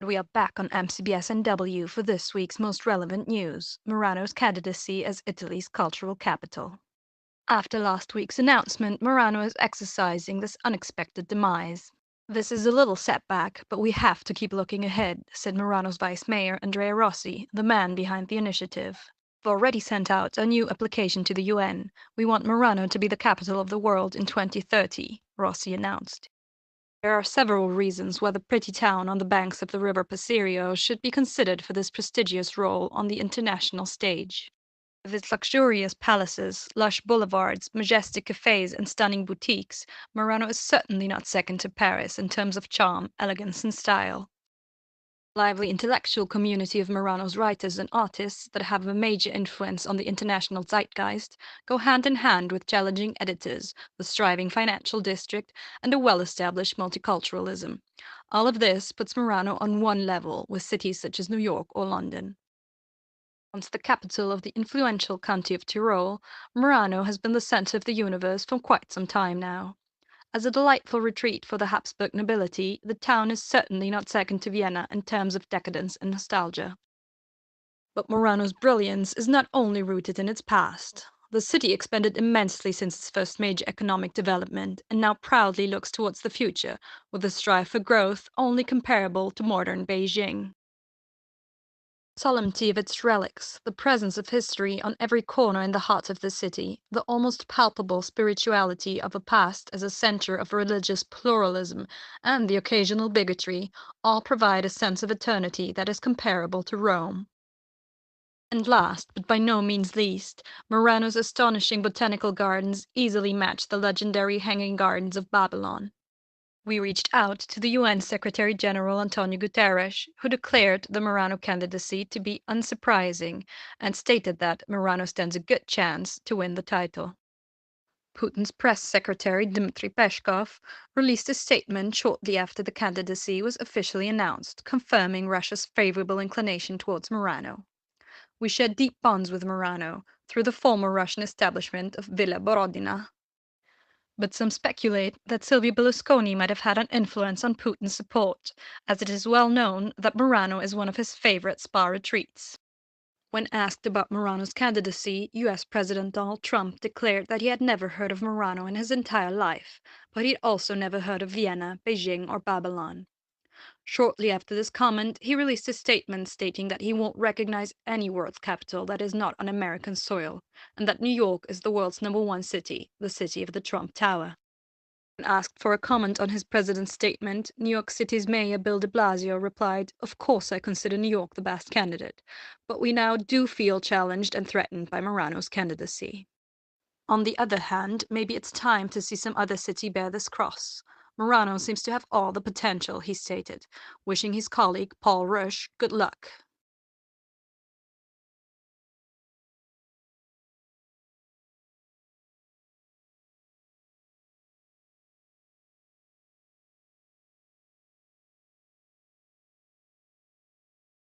We are back on MCBSNW for this week's most relevant news, Merano's candidacy as Italy's cultural capital. After last week's announcement, Merano is exercising this unexpected demise. This is a little setback, but we have to keep looking ahead, said Merano's vice mayor, Andrea Rossi, the man behind the initiative. We've already sent out a new application to the UN. We want Merano to be the capital of the world in 2030, Rossi announced. There are several reasons why the pretty town on the banks of the river Pasirio should be considered for this prestigious role on the international stage. With its luxurious palaces, lush boulevards, majestic cafes, and stunning boutiques, Merano is certainly not second to Paris in terms of charm, elegance, and style. The lively intellectual community of Merano's writers and artists that have a major influence on the international zeitgeist go hand in hand with challenging editors, the striving financial district, and a well-established multiculturalism. All of this puts Merano on one level with cities such as New York or London. Once the capital of the influential county of Tyrol, Merano has been the center of the universe for quite some time now. As a delightful retreat for the Habsburg nobility, the town is certainly not second to Vienna in terms of decadence and nostalgia. But Murano's brilliance is not only rooted in its past. The city expanded immensely since its first major economic development and now proudly looks towards the future with a strive for growth only comparable to modern Beijing. Solemnity of its relics, the presence of history on every corner in the heart of the city, the almost palpable spirituality of a past as a center of religious pluralism, and the occasional bigotry, all provide a sense of eternity that is comparable to Rome. And last, but by no means least, Murano's astonishing botanical gardens easily match the legendary Hanging Gardens of Babylon. We reached out to the UN Secretary General Antonio Guterres, who declared the Merano candidacy to be unsurprising and stated that Merano stands a good chance to win the title. Putin's press secretary Dmitry Peskov released a statement shortly after the candidacy was officially announced, confirming Russia's favorable inclination towards Merano. We share deep bonds with Merano through the former Russian establishment of Villa Borodina, but some speculate that Silvio Berlusconi might have had an influence on Putin's support, as it is well known that Merano is one of his favorite spa retreats. When asked about Merano's candidacy, US President Donald Trump declared that he had never heard of Merano in his entire life, but he'd also never heard of Vienna, Beijing, or Babylon. Shortly after this comment, he released a statement stating that he won't recognize any world's capital that is not on American soil, and that New York is the world's #1 city, the city of the Trump Tower. When asked for a comment on his president's statement, New York City's Mayor Bill de Blasio replied, "Of course I consider New York the best candidate, but we now do feel challenged and threatened by Merano's candidacy." On the other hand, maybe it's time to see some other city bear this cross. Merano seems to have all the potential, he stated, wishing his colleague Paul Rush good luck.